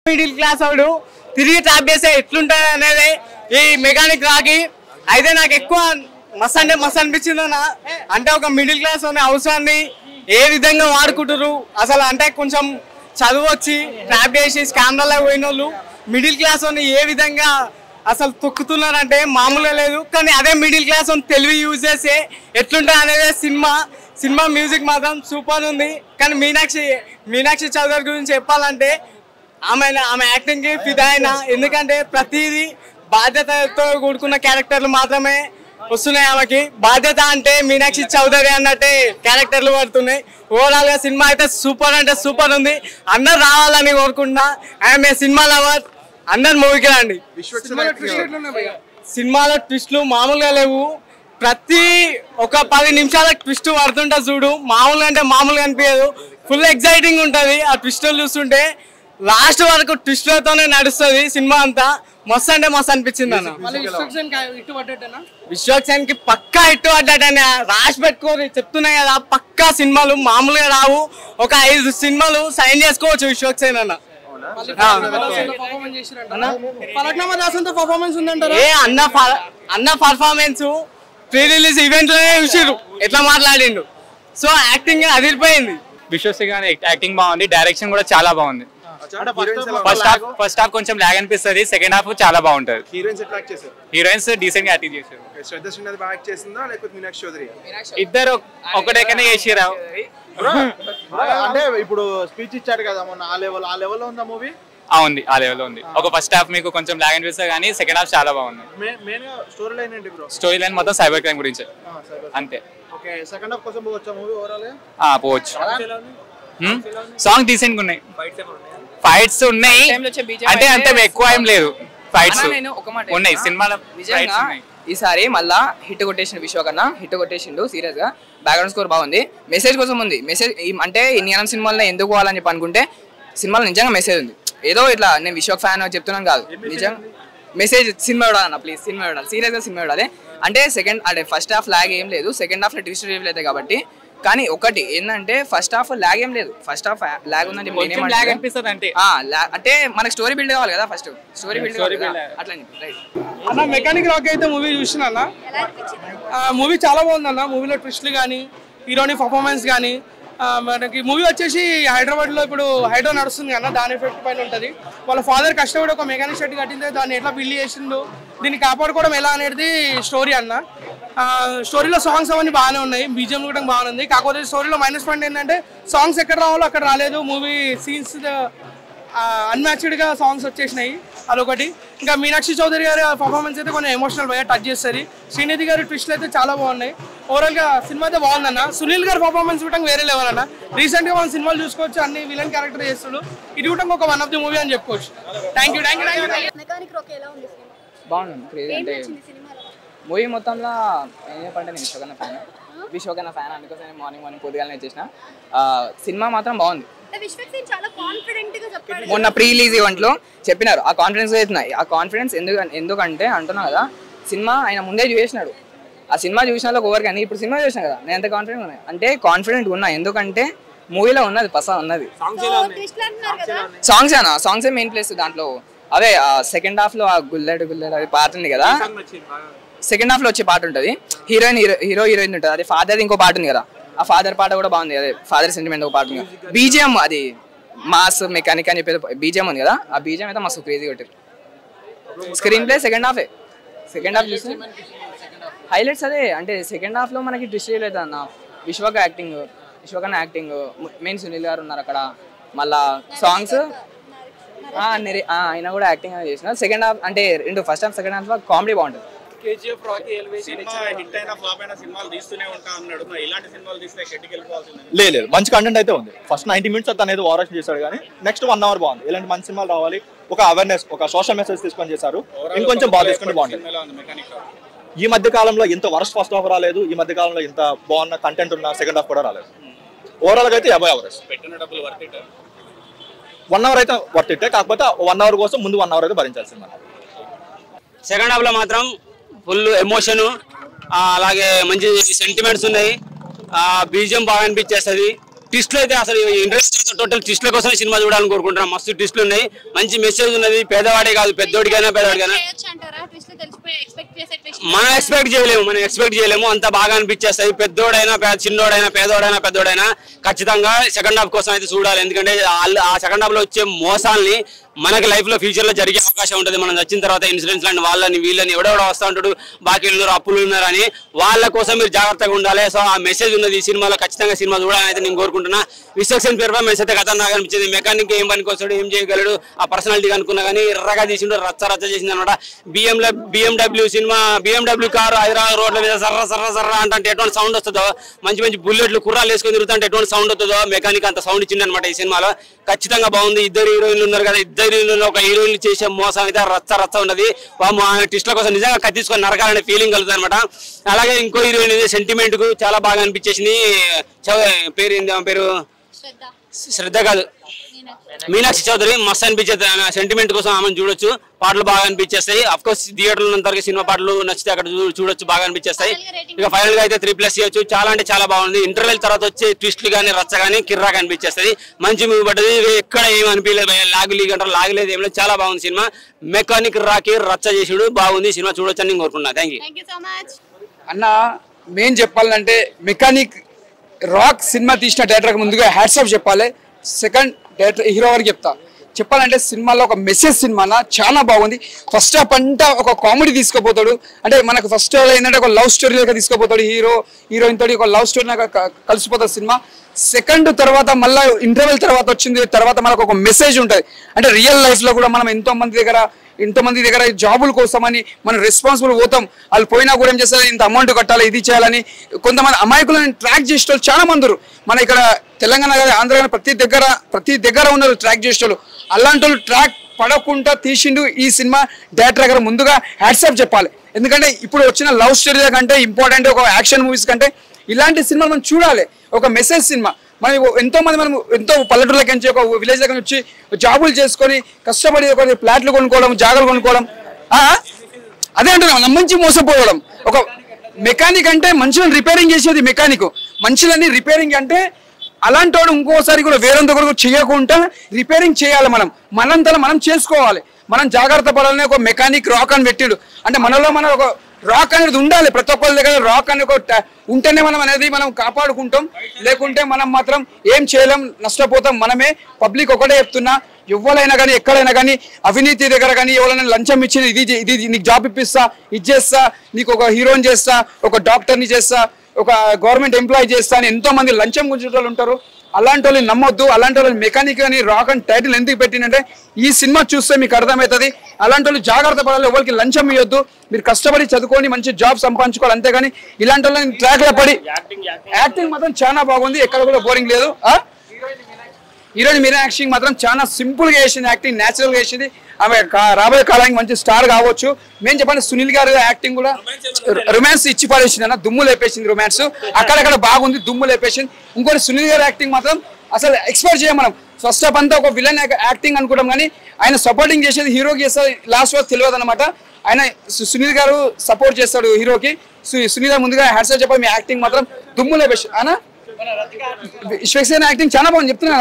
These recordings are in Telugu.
మిడిల్ క్లాస్ వాడు తిరిగి ట్రాప్ చేస్తే ఎట్లుంటది అనేది ఈ మెకానిక్ రాకి అయితే నాకు ఎక్కువ మస్త్ అంటే మస్త్ అనిపించింది అన్న. అంటే ఒక మిడిల్ క్లాస్ అనే అవసరాన్ని ఏ విధంగా వాడుకుంటారు అసలు, అంటే కొంచెం చదువు వచ్చి ట్రాప్ చేసి స్కామ్లలో పోయిన వాళ్ళు మిడిల్ క్లాస్ అని ఏ విధంగా అసలు తొక్కుతున్నారంటే మామూలుగా లేదు. కానీ అదే మిడిల్ క్లాస్ అని తెలివి యూజ్ చేస్తే ఎట్లుంటుంది అనేది సినిమా మ్యూజిక్ మాత్రం సూపర్ ఉంది. కానీ మీనాక్షి చౌదరి గురించి చెప్పాలంటే ఆమె యాక్టింగ్కి ఫిదా అయినా, ఎందుకంటే ప్రతిదీ బాధ్యతతో కూడుకున్న క్యారెక్టర్లు మాత్రమే వస్తున్నాయి ఆమెకి. బాధ్యత అంటే మీనాక్షి చౌదరి అన్నట్టే క్యారెక్టర్లు పడుతున్నాయి. ఓవరాల్ గా సినిమా అయితే సూపర్ అంటే సూపర్ ఉంది. అందరు రావాలని కోరుకుంటున్నా. ఆమె సినిమా లవర్, అందరు మూవీకి రండి. సినిమాలో ట్విస్ట్లు మామూలుగా లేవు. ప్రతి ఒక 10 నిమిషాలకు ట్విస్ట్ పడుతుంటా చూడు, మామూలుగా అంటే మామూలుగా అనిపించదు. ఫుల్ ఎక్సైటింగ్ ఉంటుంది ఆ ట్విస్టులు చూస్తుంటే. లాస్ట్ వరకు ట్విస్ట్లతోనే నడుస్తుంది సినిమా అంతా. మస్తు అంటే మస్తు అనిపించింది అన్న. విశ్వక్సేన్కి పక్కా హిట్ పడ్డాడని రాసి పెట్టుకోరు, చెప్తున్నాయి కదా. పక్కా సినిమాలు మామూలుగా రావు. ఒక 5 సినిమాలు సైన్ చేసుకోవచ్చు విశ్వక్సేన్ అన్న. అన్న పర్ఫార్మెన్స్ ప్రీ రిలీజ్ ఈవెంట్ లోనే చూసిర్రు ఎట్లా మాట్లాడిండు. సో యాక్టింగ్ అదిరిపోయింది. విశ్వక్సేన్ గారి యాక్టింగ్ బాగుంది, డైరెక్షన్ కూడా చాలా బాగుంది. ఫస్ట్ హాఫ్ కొంచెం లాగ్ అనిపిస్తుంది, సెకండ్ హాఫ్ చాలా బాగుంటది. హీరోయిన్స్ డీసెంట్ గా యాక్టింగ్ చేశారు. ఇద్దరు ఒకటేకనే చేసిరా. అంటే ఇప్పుడు స్పీచ్ ఇచ్చాడు కదా మొన్న, ఆ లెవెల్ ఉందా మూవీ? ఉంది, ఆ లెవెల్ ఉంది. ఒక ఫస్ట్ హాఫ్ మీకు కొంచెం లాగ్ అనిపిస్తుంది కానీ సెకండ్ హాఫ్ చాలా బాగుంది. స్టోరీ లైన్ మొత్తం సైబర్ క్రైమ్ గురించి అంతే. సెకండ్ హాఫ్ కోసం పోవచ్చా మూవీ ఓవరాల్ గా? పోవచ్చు. సాంగ్ డీసెంట్ గా ఉన్నాయి, ఫైట్స్ ఉన్నాయి, అంటే అంత ఎక్కువ ఏం లేదు. ఫైట్స్ ఉన్నాయి సినిమాలో. ఈసారి మళ్ళా హిట్ కొట్టేసిండు విశ్వకన్న, హిట్ కొట్టేసిండు సీరియస్ గా. బ్యాక్గ్రౌండ్ స్కోర్ బాగుంది, మెసేజ్ కోసం ఉంది. మెసేజ్ అంటే ఇన్ని సినిమాల్లో ఎందుకు పోవాలని చెప్పి అనుకుంటే సినిమాలో నిజంగా మెసేజ్ ఉంది. ఏదో ఇట్లా నేను విశ్వక్ ఫ్యాన్ చెప్తున్నాను కాదు, నిజంగా మెసేజ్. సినిమా చూడాలన్న ప్లీజ్, సినిమా చూడాలి, సీరియస్ గా సినిమా చూడాలి. అంటే ఫస్ట్ హాఫ్ లాగ్ ఏం లేదు, సెకండ్ హాఫ్ లో ట్విస్ట్ రివీల్ అవుతాయి కాబట్టి. కానీ ఒకటి ఏంటంటే ఫస్ట్ హాఫ్ లాగ్ ఏం లేదు, ఫస్ట్ హాఫ్ లాగ్ ఉందని అంటే మనకి స్టోరీ బిల్డ్ కావాలి కదా, ఫస్ట్ స్టోరీ బిల్డ్ అట్లా. అన్న మెకానిక్ రాక్ అయితే మూవీ చూసిన అన్న, మూవీ చాలా బాగుంది అన్న. మూవీలో ట్విస్ట్లు కానీ, హీరోని పర్ఫార్మెన్స్ కానీ. మనకి మూవీ వచ్చేసి హైదరాబాద్లో ఇప్పుడు హైడ్రో నడుస్తుంది కదా, దాని ఎఫెక్ట్ పైన ఉంటుంది. వాళ్ళ ఫాదర్ కష్టపడి ఒక మెకానిక్ షెడ్ కట్టిందే, దాన్ని ఎట్లా బిల్డ్ చేసిండు, దీన్ని కాపాడుకోవడం ఎలా అనేది స్టోరీ అన్న. స్టోరీలో సాంగ్స్ అవన్నీ బాగానే ఉన్నాయి, బీజిఎం కూడా బాగుంది. కాకపోతే స్టోరీలో మైనస్ పాయింట్ ఏంటంటే సాంగ్స్ ఎక్కడ రావాలో అక్కడ రాలేదు. మూవీ సీన్స్ అన్మ్యాచ్డ్గా సాంగ్స్ వచ్చేసినాయి, అదొకటి. ఇంకా మీనాక్షి చౌదరి గారి పర్ఫార్మెన్స్ అయితే కొంచెం ఎమోషనల్ బాగా టచ్ చేస్తుంది. శ్రీనిధి గారి ట్విస్ట్లు అయితే చాలా బాగున్నాయి. ఓవరాల్గా సినిమా అయితే బాగుందన్న. సునీల్ గారి పర్ఫార్మెన్స్ కూడా వేరే లెవెల్ అన్న. రీసెంట్గా మనం సినిమాలు చూసుకోవచ్చు, అన్ని విలన్ క్యారెక్టర్ చేస్తాడు. ఇది కూడా ఒక వన్ ఆఫ్ ది మూవీ అని చెప్పుకోవచ్చు. Thank you. బాగుంది. మూవీ మొత్తంలో ఏం చెప్పంటే నేను విశ్వకన్న ఫ్యాన్ అందుకోసం మార్నింగ్ పొద్దుగానే వచ్చేసిన. సినిమా మాత్రం బాగుంది. మొన్న ప్రీ రిలీజ్ ఈవెంట్ లో చెప్పినారు ఆ కాన్ఫిడెన్స్ అవుతున్నాయి. ఆ కాన్ఫిడెన్స్ ఎందుకంటే అంటున్నా కదా, సినిమా ఆయన ముందే చూసినాడు. ఆ సినిమా చూసిన ఓవర్ కానీ ఇప్పుడు సినిమా చూసినా కదా, నేను ఎంత కాన్ఫిడెంట్ ఉన్నా అంటే కాన్ఫిడెంట్ ఉన్నా. ఎందుకంటే మూవీలో ఉన్నది ఉన్నది సాంగ్స్ మెయిన్ ప్లేస్ దాంట్లో. అదే సెకండ్ హాఫ్ లో ఆ గుల్లెడు అది పాట ఉంది కదా, సెకండ్ హాఫ్ లో వచ్చే పాట ఉంటుంది. హీరోయిన్ ఉంటుంది, అది ఫాదర్ ఇంకో పాట ఉంది కదా, ఆ ఫాదర్ పాట కూడా బాగుంది. అదే ఫాదర్ సెంటిమెంట్ ఒక పాట ఉంది. బీజిఎం అది మాస్ మెకానిక్ అని చెప్పేది బీజిఎం ఉంది కదా, ఆ బీజిఎం అయితే మస్తు క్రేజీ కొట్టారు. స్క్రీన్ ప్లే సెకండ్ హాఫ్ చూసి హైలైట్స్ అదే. అంటే సెకండ్ హాఫ్ లో మనకి డిస్ట్రీల్ అవుతుంది అన్న. విశ్వకన్న యాక్టింగ్ మెయిన్ సునీల్ గారు ఉన్నారు అక్కడ. మళ్ళా సాంగ్స్ ఆయన కూడా యాక్టింగ్ అనేది చేసిన. సెకండ్ హాఫ్ అంటే రెండు, first half second half comedy బాగుంటుంది. లేదు మంచి కంటెంట్ అయితే ఉంది. ఫస్ట్ 90 minutes తను ఏదో వారాషన్ చేశాడు కానీ నెక్స్ట్ 1 hour బాగుంది. ఇలాంటి మంచి సినిమాలు రావాలి, ఒక అవేర్నెస్, ఒక సోషల్ మెసేజ్ తీసుకొని చేశారు. ఇంకొంచెం బాగా తీసుకుంటే బాగుంటుంది. ఈ మధ్య కాలంలో ఇంత వరస్ట్ ఫస్ట్ హాఫ్ రాలేదు, ఈ మధ్య కాలంలో ఇంత బాగున్న కంటెంట్ ఉన్న సెకండ్ హాఫ్ కూడా రాలేదు. ఓవరాల్ గా అయితే 50 hours. 1 hour అయితే వర్త్ ఇట్టే, కాకపోతే 1 hour కోసం ముందు 1 hour అయితే భరించాల్సింది. సెకండ్ హాఫ్ లో మాత్రం ఫుల్ ఎమోషన్, అలాగే మంచి సెంటిమెంట్స్ ఉన్నాయి. బీజిఎం బాగా అనిపించేస్తుంది. ట్విస్ట్లు అయితే అసలు ఇంట్రెస్ట్ టోటల్ ట్విస్ట్ల కోసం సినిమా చూడాలని కోరుకుంటున్నాం. మస్తు ట్విస్ట్లు ఉన్నాయి, మంచి మెసేజ్ ఉన్నది. పేదవాడే కాదు పెద్దోడికైనా పేదవాడికైనా మనం ఎక్స్పెక్ట్ చేయలేము అంత బాగా అనిపించేస్తాయి. పెద్దోడైనా చిన్నోడైనా పెద్దోడైనా ఖచ్చితంగా సెకండ్ హాఫ్ కోసం అయితే చూడాలి. ఎందుకంటే ఆ సెకండ్ హాఫ్ లో వచ్చే మోసాల్ని మనకి లైఫ్ లో ఫ్యూచర్ లో జరిగే అవకాశం ఉంటుంది. మనం వచ్చిన తర్వాత ఇన్సూరెన్స్ లాంటి వాళ్ళని వీళ్ళని ఎవడెవడో వస్తూ ఉంటాడు, బాకీలు అప్పులు ఉన్నారని, వాళ్ళ కోసం మీరు జాగ్రత్తగా ఉండాలి. సో ఆ మెసేజ్ ఉన్నది ఈ సినిమాలో. ఖచ్చితంగా సినిమా చూడాలని అయితే నేను కోరుకుంటున్నా. విశ్వక్సేన్ పెర్ఫార్మెన్స్ అయితే ఖతర్నాక్ అనిపించింది. మెకానిక్ ఏం పనికి వస్తాడు, ఏం చేయగలడు, ఆ పర్సనాలిటీ అనుకున్నా కానీ ఎర్రగా తీసిండు, రచ్చ చేసింది అనమాట. BMW cinema, BMW car Hyderabad రోడ్ల మీద సర్ర అంటే ఎటువంటి సౌండ్ వస్తుందో, మంచి బుల్లెట్లు కుర్రాలు వేసుకొని తిరుగుతుంటే ఎటువంటి సౌండ్ వస్తుందో మెకానిక్ అంత సౌండ్ ఇచ్చింది అనమాట ఈ సినిమాలో. ఖచ్చితంగా బాగుంది. 2 హీరోయిన్లు ఉన్నారు కదా, 2 హీరోయిన్లు ఒక హీరోయిన్ చేసే మోసం అయితే రచ్చ ఉన్నది. ట్విస్ట్ల కోసం నిజంగా కత్తిసుకొని నరకాలనే ఫీలింగ్ కలుగుతుంది అనమాట. అలాగే ఇంకో హీరోయిన్ సెంటిమెంట్ కు చాలా బాగా అనిపించేసింది. పేరు శ్రద్ధ కాదు, మీనాక్షి చౌదరి. మస్తు అనిపించేది. సెంటిమెంట్ కోసం ఆమెను చూడొచ్చు. పాటలు బాగా అనిపించేస్తాయి. అఫ్ కోర్స్ థియేటర్ ఉన్నంతవరకు సినిమా పాటలు నచ్చితే అక్కడ చూడొచ్చు, బాగా అనిపించేస్తాయి. ఇక ఫైనల్ గా అయితే 3+ చేయొచ్చు. చాలా అంటే చాలా బాగుంది. ఇంటర్వెల్ తర్వాత వచ్చే ట్విస్ట్లు కానీ రచ్చ కానీ కిర్రాగా అనిపించేస్తుంది. మంచి మూవీ పడ్డది. ఎక్కడ ఏమి అనిపించలేదు, లాగలేదు ఏం లేదు. చాలా బాగుంది సినిమా. మెకానిక్ రాకి రచ్చ చేసుడు బాగుంది. సినిమా చూడొచ్చు అని నేను కోరుకున్నా. థ్యాంక్ యూ అన్న. మెయిన్ చెప్పాలంటే మెకానిక్ రాక్ సినిమా తీసిన డైరెక్టర్ ముందుగా హ్యాట్స్ ఆఫ్ చెప్పాలి. సెకండ్ డైరెక్టర్ హీరో గారికి చెప్పాలంటే సినిమాలో ఒక మెసేజ్ సినిమా చాలా బాగుంది. ఫస్ట్ హాఫ్ అంతా ఒక కామెడీ తీసుకుపోతాడు. అంటే మనకు ఫస్ట్ ఏంటంటే ఒక లవ్ స్టోరీ లాగా తీసుకుపోతాడు. హీరోయిన్ తోటి ఒక లవ్ స్టోరీ కలిసిపోతుంది సినిమా. సెకండ్ తర్వాత మళ్ళీ ఇంటర్వెల్ తర్వాత వచ్చింది తర్వాత మనకు ఒక మెసేజ్ ఉంటుంది. అంటే రియల్ లైఫ్ లో కూడా మనం ఎంతో మంది దగ్గర జాబుల కోసమని మనం రెస్పాన్సిబుల్ పోతాం. వాళ్ళు పోయినా కూడా ఏం చేస్తారు, ఇంత అమౌంట్ కట్టాలి, ఇది చేయాలని కొంతమంది అమాయకులను ట్రాక్ చేసే వాళ్ళు చాలా మంది మన ఇక్కడ తెలంగాణ ఆంధ్ర ప్రతి దగ్గర ఉన్నారు ట్రాక్ చేసే వాళ్ళు. అలాంటి వాళ్ళు ట్రాక్ పడకుండా తీసిండు ఈ సినిమా డైరెక్టర్ దగ్గర ముందుగా హ్యాట్స్ ఆఫ్ చెప్పాలి. ఎందుకంటే ఇప్పుడు వచ్చిన లవ్ స్టోరీ కంటే ఇంపార్టెంట్ ఒక యాక్షన్ మూవీస్ కంటే ఇలాంటి సినిమా మనం చూడాలి. ఒక మెసేజ్ సినిమా. మనం ఎంతో పల్లెటూరులకి నుంచి ఒక విలేజ్ దగ్గర వచ్చి జాబులు చేసుకొని కష్టపడి ఒక ఫ్లాట్లు కొనుక్కోవడం, జాగాలు కొనుక్కోవడం, అదే అంటున్నాం నమ్మించి మోసపోవడం. ఒక మెకానిక్ అంటే మనుషులను రిపేరింగ్ చేసేది మెకానిక్. మనుషులని రిపేరింగ్ అంటే అలాంటి వాడు ఇంకోసారి కూడా వేరంత కూడా చేయకుండా రిపేరింగ్ చేయాలి. మనంతలో మనం చేసుకోవాలి. మనం జాగ్రత్త పడాలని ఒక మెకానిక్ రాక్ అని పెట్టిడు. అంటే మనలో ఒక రాక్ అనేది ఉండాలి. ప్రతి ఒక్కరి దగ్గర రాక్ అనేది ఉంటేనే మనం కాపాడుకుంటాం. లేకుంటే మనం మాత్రం ఏం చేయలేం, నష్టపోతాం మనమే. పబ్లిక్ ఒకటే చెప్తున్నా, ఎవరైనా కానీ ఎక్కడైనా కానీ అవినీతి దగ్గర కానీ ఎవరైనా లంచం ఇచ్చిన ఇది నీకు జాబ్ ఇప్పిస్తా, ఇది చేస్తా, నీకు ఒక హీరోని చేస్తా, ఒక డాక్టర్ని చేస్తా, ఒక గవర్నమెంట్ ఎంప్లాయీ చేస్తా అని ఎంతో మంది లంచం గుంజే వాళ్ళు ఉంటారు. అలాంటి వాళ్ళని నమ్మొద్దు. అలాంటి వాళ్ళని మెకానిక్ అని రాక్ అని టైటిల్ ఎందుకు పెట్టినంటే ఈ సినిమా చూస్తే మీకు అర్థమవుతుంది. అలాంటి వాళ్ళు జాగ్రత్త పడాలి. ఎవరికి లంచం ఇవ్వద్దు. మీరు కష్టపడి చదువుకొని మంచి జాబ్ సంపాదించుకోవాలి. అంతేగాని ఇలాంటి వాళ్ళని ట్రాక్ లో పడి యాక్టింగ్ మాత్రం చాలా బాగుంది. ఎక్కడ కూడా బోరింగ్ లేదు. హీరోయిన్ మీనా యాక్టింగ్ మాత్రం చాలా సింపుల్ గా చేసింది. యాక్టింగ్ న్యాచురల్ గా చేసింది. ఆమె రాబోయే కాలానికి మంచి స్టార్ కావచ్చు. మేము చెప్పండి సునీల్ గారు యాక్టింగ్ కూడా రొమాన్స్ ఇచ్చి పడేసింది అన్న, దుమ్ము లేపేసింది. రొమాన్స్ అక్కడక్కడ బాగుంది, దుమ్ము లేపేసింది. ఇంకోటి సునీల్ గారు యాక్టింగ్ మాత్రం అసలు ఎక్స్పెక్ట్ చేయం మనం. ఫస్ట్ హాఫ్ అంతా ఒక విలన్ యాక్టింగ్ అనుకుంటాం కానీ ఆయన సపోర్టింగ్ చేసేది హీరోకి చేస్తారు. లాస్ట్ వరకు తెలియదు అనమాట. ఆయన సునీల్ గారు సపోర్ట్ చేస్తాడు హీరోకి. సునీల్ గారు ముందుగా హ్యాట్స్ ఆఫ్ చెప్పాలి. మీ యాక్టింగ్ మాత్రం దుమ్ము లేపేసి అన్న. విశ్వక్సేన్ యాక్టింగ్ చాలా బాగుంది చెప్తున్నా.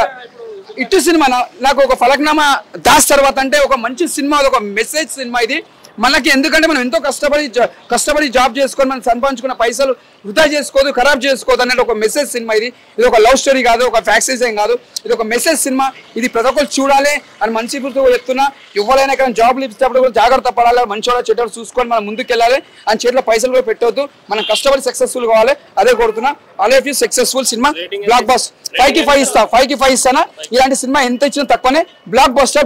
ఇటు సినిమా నాకు ఒక ఫలక్నామా దాస్ తర్వాత అంటే ఒక మంచి సినిమా, ఒక మెసేజ్ సినిమా ఇది మనకి. ఎందుకంటే మనం ఎంతో కష్టపడి జాబ్ చేసుకొని మనం సంపాదించుకున్న పైసలు వృధా చేసుకోదు, ఖరాబ్ చేసుకోదు అన్నట్టు ఒక మెసేజ్ సినిమా ఇది. ఇది ఒక లవ్ స్టోరీ కాదు, ఒక ఫ్యాక్సీస్ ఏం కాదు. ఇది ఒక మెసేజ్ సినిమా. ఇది ప్రతి ఒక్కరు చూడాలి అని మంచి పూర్తిగా చెప్తున్నా. ఎవరైనా కానీ జాబ్లు ఇచ్చేటప్పుడు కూడా జాగ్రత్త పడాలి. మంచి వాళ్ళ చెడ్డలు చూసుకొని మనం ముందుకు వెళ్ళాలి. అని చేతిలో పైసలు కూడా పెట్టవద్దు. మనం కష్టపడి సక్సెస్ఫుల్ కావాలి. అదే కోరుతున్నా. All of you successful cinema. Block buster 5కి 5 ఇస్తా. 5కి 5 ఇస్తానా. ఇలాంటి సినిమా ఎంత ఇచ్చినా తక్కువనే. Block buster.